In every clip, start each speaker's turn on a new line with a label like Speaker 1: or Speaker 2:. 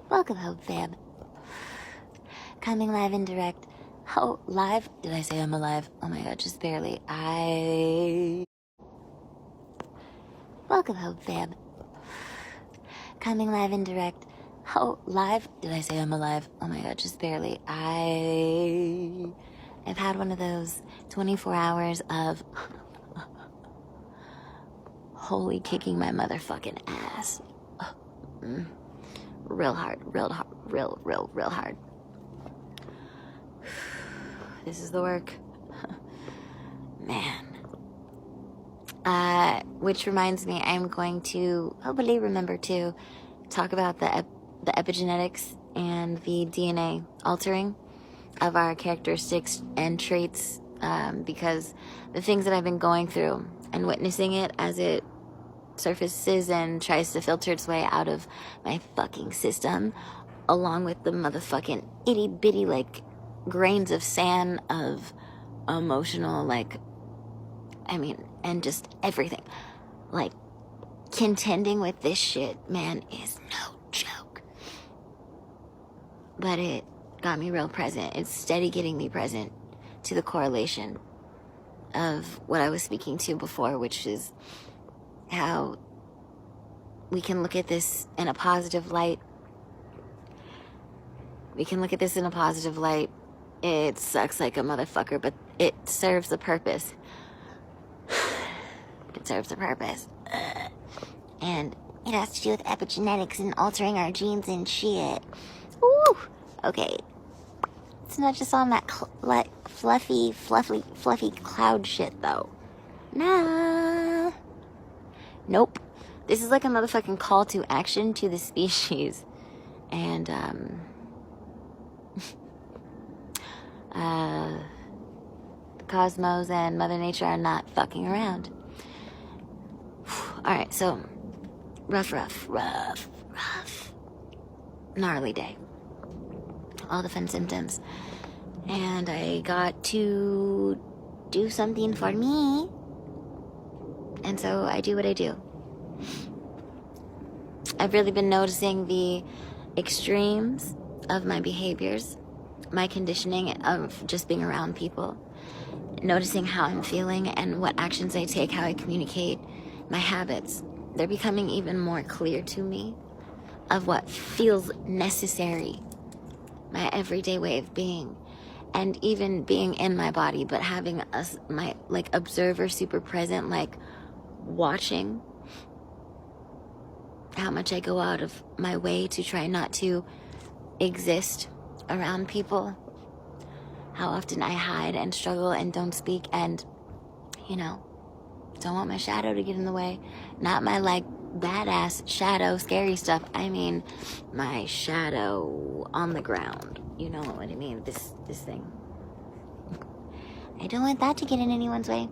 Speaker 1: Welcome home, fam. Coming live and direct. Oh, live? Did I say I'm alive? Oh my god, just barely. Welcome home, fam. Coming live and direct. Oh, live? Did I say I'm alive? Oh my god, just barely. I've had one of those 24 hours of holy kicking my motherfucking ass. Real hard. Real hard. This is the work. Man. Which reminds me, I'm going to hopefully remember to talk about the epigenetics and the DNA altering of our characteristics and traits, because the things that I've been going through and witnessing it as it surfaces and tries to filter its way out of my fucking system, along with the motherfucking itty bitty like grains of sand of emotional and just everything, like contending with this shit, man, is no joke. But it got me real present. It's steady getting me present to the correlation of what I was speaking to before, which is how we can look at this in a positive light. It sucks like a motherfucker, but it serves a purpose. It serves a purpose. And it has to do with epigenetics and altering our genes and shit. Ooh, okay. It's not just on that fluffy cloud shit, though. Nah. Nope. This is like a motherfucking call to action to the species. And, the cosmos and Mother Nature are not fucking around. Alright, so, rough. Gnarly day. All the fun symptoms. And I got to do something for me. And so I do what I do. I've really been noticing the extremes of my behaviors, my conditioning of just being around people, noticing how I'm feeling and what actions I take, how I communicate, my habits. They're becoming even more clear to me of what feels necessary, my everyday way of being, and even being in my body, but having my observer super present, like watching how much I go out of my way to try not to exist around people, how often I hide and struggle and don't speak and, don't want my shadow to get in the way. Not my badass shadow scary stuff. I mean my shadow on the ground. You know what I mean? This thing. I don't want that to get in anyone's way.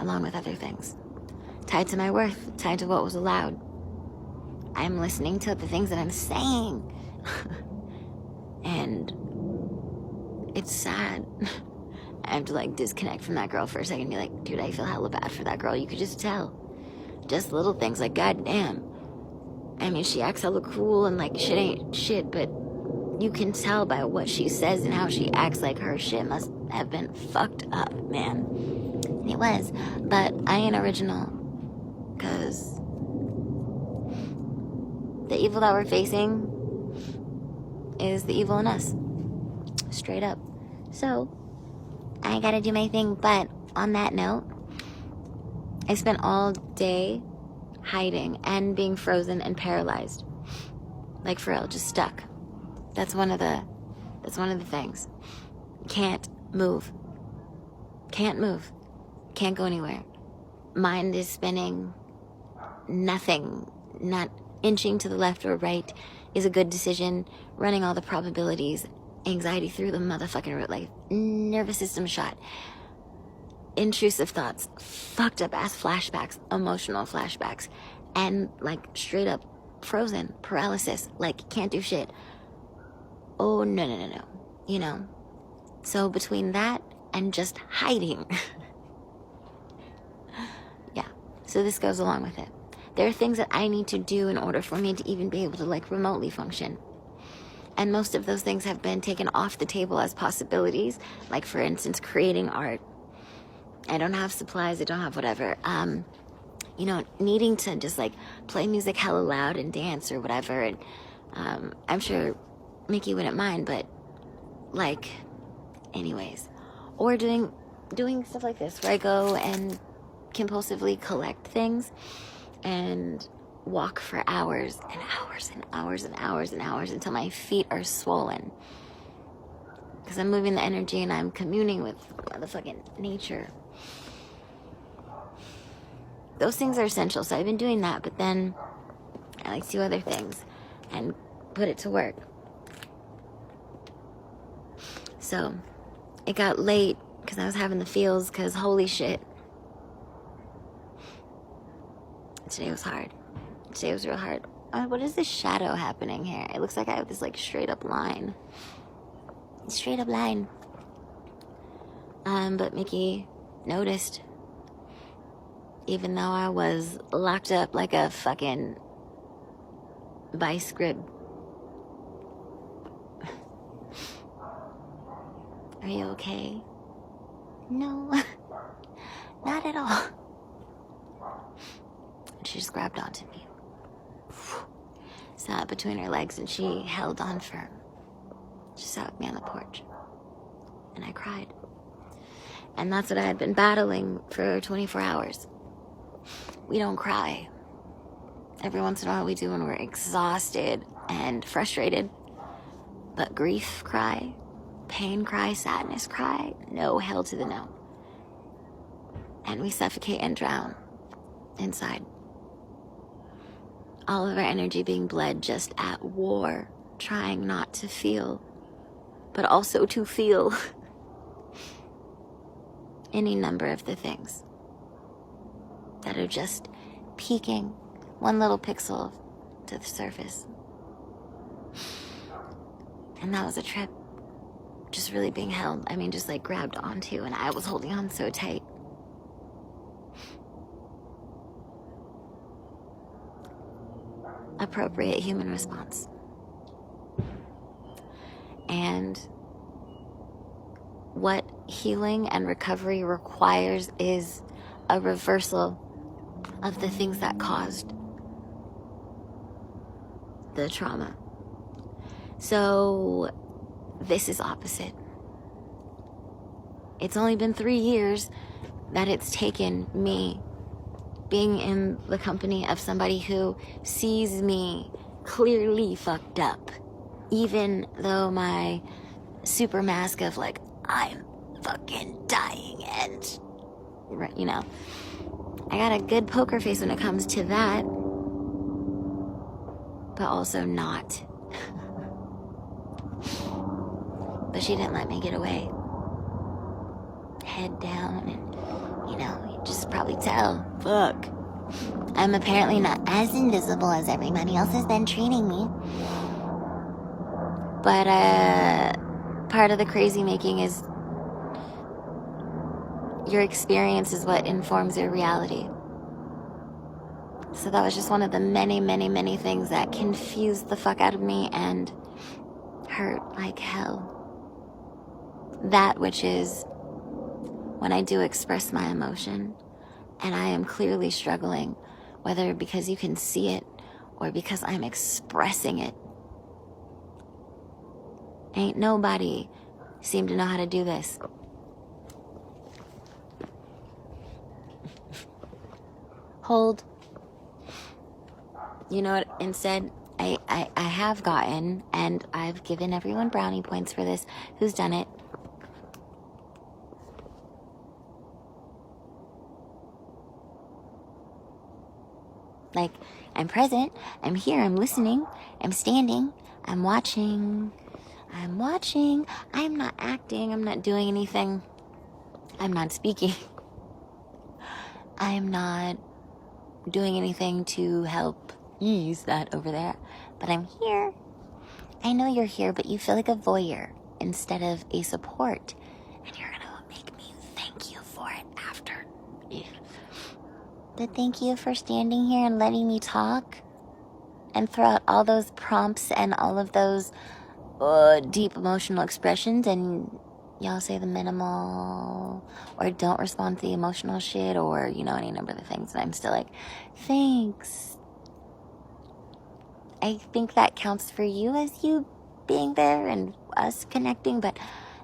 Speaker 1: Along with other things. Tied to my worth, tied to what was allowed. I'm listening to the things that I'm saying. And it's sad. I have to disconnect from that girl for a second and be like, dude, I feel hella bad for that girl. You could just tell. Just little things like, goddamn. I mean, she acts hella cool and shit ain't shit, but you can tell by what she says and how she acts like her shit must have been fucked up, man. And it was. But I ain't original. Because the evil that we're facing is the evil in us. Straight up. So, I gotta do my thing, but on that note, I spent all day hiding and being frozen and paralyzed. Like for real, just stuck. That's one of the things. Can't move. Can't go anywhere. Mind is spinning. Nothing. Not inching to the left or right is a good decision. Running all the probabilities. Anxiety through the motherfucking root. Nervous system shot. Intrusive thoughts. Fucked up ass flashbacks. Emotional flashbacks. And straight up frozen. Paralysis. Can't do shit. Oh, no. So between that and just hiding. Yeah. So this goes along with it. There are things that I need to do in order for me to even be able to like remotely function. And most of those things have been taken off the table as possibilities. Like, for instance, creating art. I don't have supplies, I don't have whatever. You know, needing to just like play music hella loud and dance or whatever. And I'm sure Mickey wouldn't mind, but like, anyways. Or doing stuff like this where I go and compulsively collect things and walk for hours and hours and hours and hours and hours until my feet are swollen, because I'm moving the energy and I'm communing with motherfucking nature. Those things are essential, so I've been doing that, but then I like to do other things and put it to work. So it got late because I was having the feels, because holy shit, today was hard. Today was real hard. What is this shadow happening here? It looks like I have this like straight up line. Straight up line. But Mickey noticed. Even though I was locked up like a fucking vice grip. Are you okay? No. Not at all. She just grabbed onto me. Sat between her legs and she held on firm. She sat with me on the porch. And I cried. And that's what I had been battling for 24 hours. We don't cry. Every once in a while we do when we're exhausted and frustrated. But grief cry, pain cry, sadness cry, no, hell to the no. And we suffocate and drown inside. All of our energy being bled just at war, trying not to feel, but also to feel any number of the things that are just peeking one little pixel to the surface. And that was a trip. Just really being held, just like grabbed onto, and I was holding on so tight. Appropriate human response. And what healing and recovery requires is a reversal of the things that caused the trauma. So this is opposite. It's only been 3 years that it's taken me being in the company of somebody who sees me clearly fucked up, even though my super mask of like, I'm fucking dying and, you know, I got a good poker face when it comes to that, but also not. But she didn't let me get away. Head down and, you just probably tell. Fuck. I'm apparently not as invisible as everybody else has been treating me. But, part of the crazy making is your experience is what informs your reality. So that was just one of the many, many, many things that confused the fuck out of me and hurt like hell. That which is when I do express my emotion and I am clearly struggling, whether because you can see it or because I'm expressing it. Ain't nobody seemed to know how to do this. Hold. You know what? Instead, I have gotten, and I've given everyone brownie points for this, who's done it. Like, I'm present, I'm here, I'm listening, I'm standing, I'm watching, I'm not acting, I'm not doing anything, I'm not speaking, I'm not doing anything to help ease that over there, but I'm here. I know you're here, but you feel like a voyeur instead of a support, and you're gonna make me thank you for it after. But thank you for standing here and letting me talk and throw out all those prompts and all of those deep emotional expressions, and y'all say the minimal or don't respond to the emotional shit, or any number of the things, and I'm still like, thanks. I think that counts for you as you being there and us connecting, but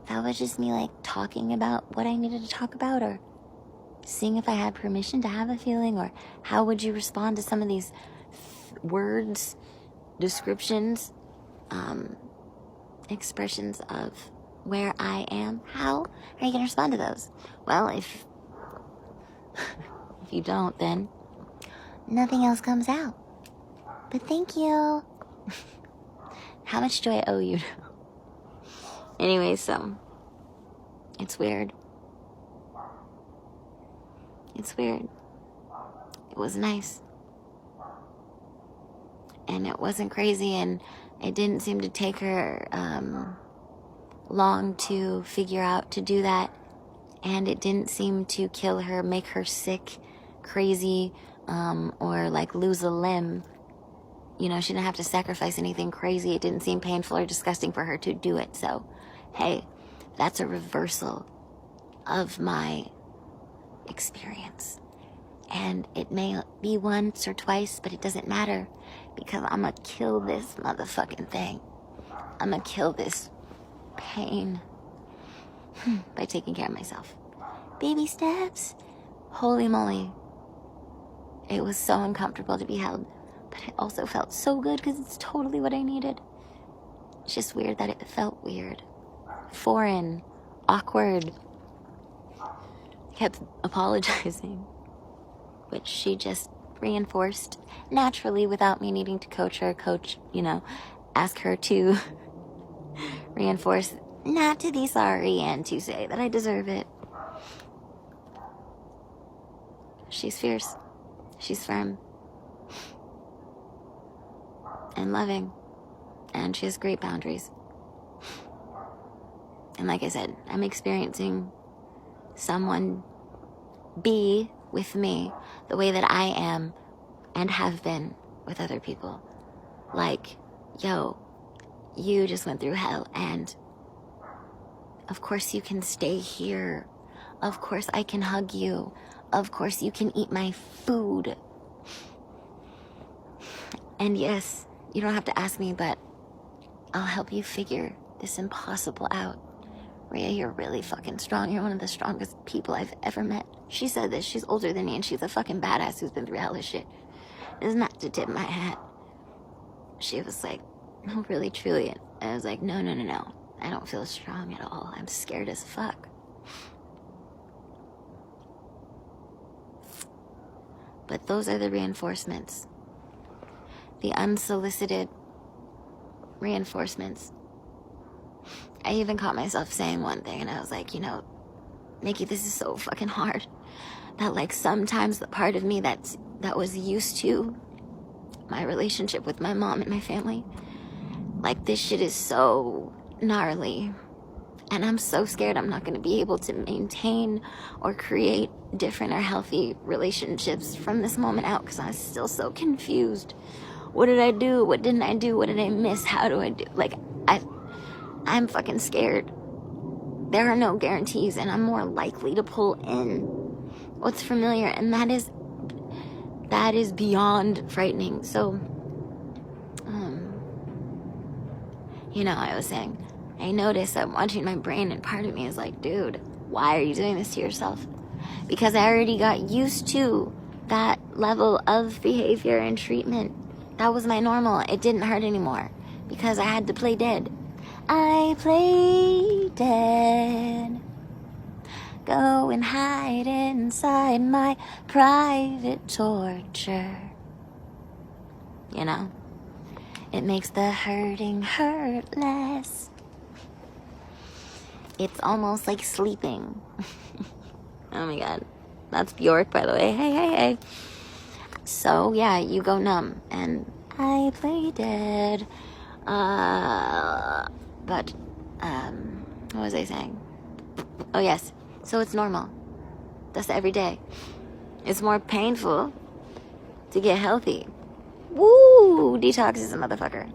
Speaker 1: that was just me like talking about what I needed to talk about, or seeing if I had permission to have a feeling, or how would you respond to some of these words, descriptions, expressions of where I am. How are you going to respond to those? Well, if you don't, then nothing else comes out. But thank you. How much do I owe you? Anyway, so it's weird. It's weird. It was nice. And it wasn't crazy, and it didn't seem to take her long to figure out to do that. And it didn't seem to kill her, make her sick, crazy, or like lose a limb. She didn't have to sacrifice anything crazy. It didn't seem painful or disgusting for her to do it. So, hey, that's a reversal of my experience. And it may be once or twice, but it doesn't matter, because I'm gonna kill this motherfucking thing. I'm gonna kill this pain by taking care of myself. Baby steps. Holy moly. It was so uncomfortable to be held, but it also felt so good because it's totally what I needed. It's just weird that it felt weird. Foreign. Awkward. Kept apologizing, which she just reinforced naturally without me needing to coach her, ask her to reinforce not to be sorry and to say that I deserve it. She's fierce. She's firm. And loving. And she has great boundaries. And like I said, I'm experiencing someone be with me the way that I am and have been with other people. Like, yo, you just went through hell, and of course you can stay here. Of course I can hug you. Of course you can eat my food. And yes, you don't have to ask me, but I'll help you figure this impossible out. Rhea, you're really fucking strong. You're one of the strongest people I've ever met. She said this. She's older than me, and she's a fucking badass who's been through hell of shit. It's not to tip my hat. She was like, no, really, truly. And I was like, no. I don't feel strong at all. I'm scared as fuck. But those are the reinforcements. The unsolicited reinforcements. I even caught myself saying one thing, and I was like, Nikki, this is so fucking hard. That like sometimes the part of me that was used to my relationship with my mom and my family, like this shit is so gnarly. And I'm so scared I'm not going to be able to maintain or create different or healthy relationships from this moment out, because I'm still so confused. What did I do? What didn't I do? What did I miss? How do I do? Like, I'm fucking scared. There are no guarantees, and I'm more likely to pull in what's familiar, and that is beyond frightening. So, I was saying, I notice I'm watching my brain, and part of me is like, dude, why are you doing this to yourself? Because I already got used to that level of behavior and treatment. That was my normal. It didn't hurt anymore because I had to play dead. I play dead. Go and hide inside my private torture. It makes the hurting hurt less. It's almost like sleeping. Oh my god. That's Bjork, by the way. Hey. So, yeah, you go numb. And I play dead. But, what was I saying? Oh, yes. So it's normal. That's every day. It's more painful to get healthy. Woo! Detox is a motherfucker.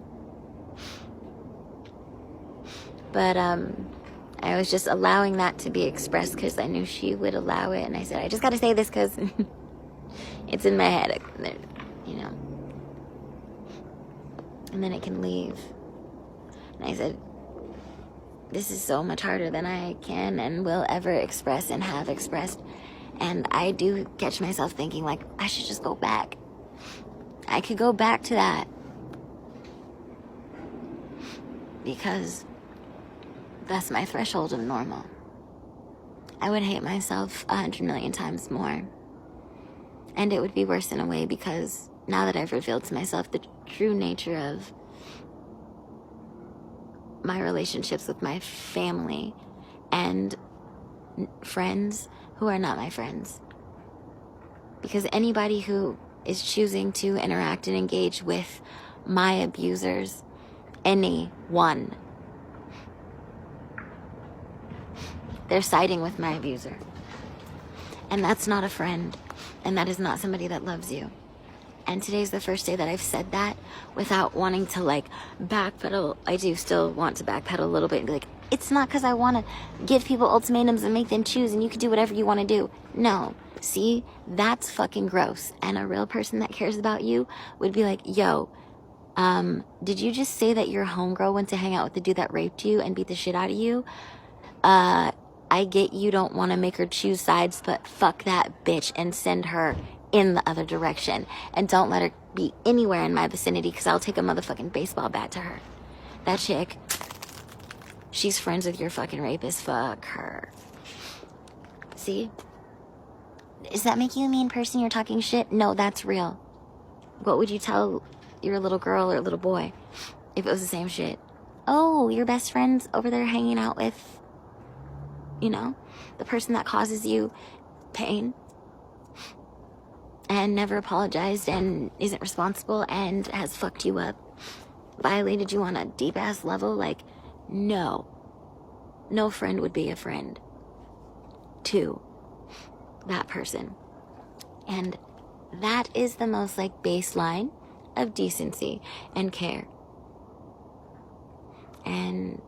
Speaker 1: But I was just allowing that to be expressed because I knew she would allow it. And I said, I just got to say this because it's in my head, you know. And then it can leave. And I said, this is so much harder than I can and will ever express and have expressed. And I do catch myself thinking, like, I should just go back. I could go back to that. Because that's my threshold of normal. I would hate myself 100 million times more. And it would be worse in a way because now that I've revealed to myself the true nature of my relationships with my family and friends who are not my friends. Because anybody who is choosing to interact and engage with my abusers, anyone, they're siding with my abuser. And that's not a friend. And that is not somebody that loves you. And today's the first day that I've said that without wanting to like backpedal. I do still want to backpedal a little bit and be like, it's not because I want to give people ultimatums and make them choose and you can do whatever you want to do. No. See, that's fucking gross. And a real person that cares about you would be like, yo, did you just say that your homegirl went to hang out with the dude that raped you and beat the shit out of you? I get you don't want to make her choose sides, but fuck that bitch and send her in the other direction. And don't let her be anywhere in my vicinity because I'll take a motherfucking baseball bat to her. That chick, she's friends with your fucking rapist. Fuck her. See? Does that make you a mean person? You're talking shit? No, that's real. What would you tell your little girl or little boy if it was the same shit? Oh, your best friend's over there hanging out with, you know, the person that causes you pain and never apologized and isn't responsible and has fucked you up, violated you on a deep-ass level. Like, no. No friend would be a friend to that person. And that is the most, like, baseline of decency and care. And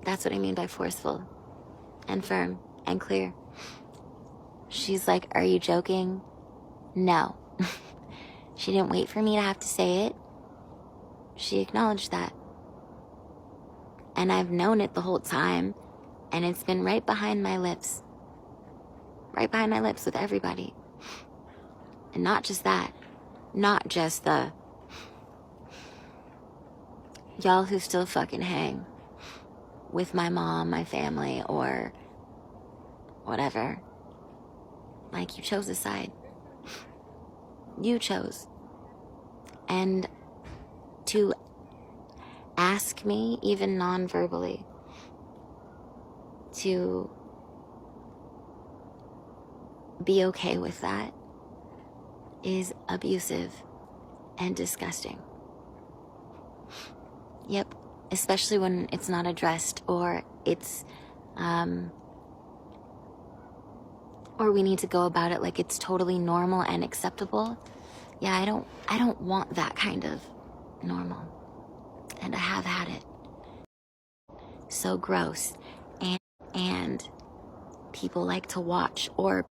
Speaker 1: that's what I mean by forceful and firm and clear. She's like, are you joking? No. She didn't wait for me to have to say it. She acknowledged that. And I've known it the whole time. And it's been right behind my lips. Right behind my lips with everybody. And not just that. Not just the y'all who still fucking hang with my mom, my family, or whatever. Like, you chose a side. You chose. And to ask me, even non-verbally, to be okay with that is abusive and disgusting. Yep, especially when it's not addressed or it's, or we need to go about it like it's totally normal and acceptable. Yeah, I don't want that kind of normal. And I have had it. So gross. And people like to watch or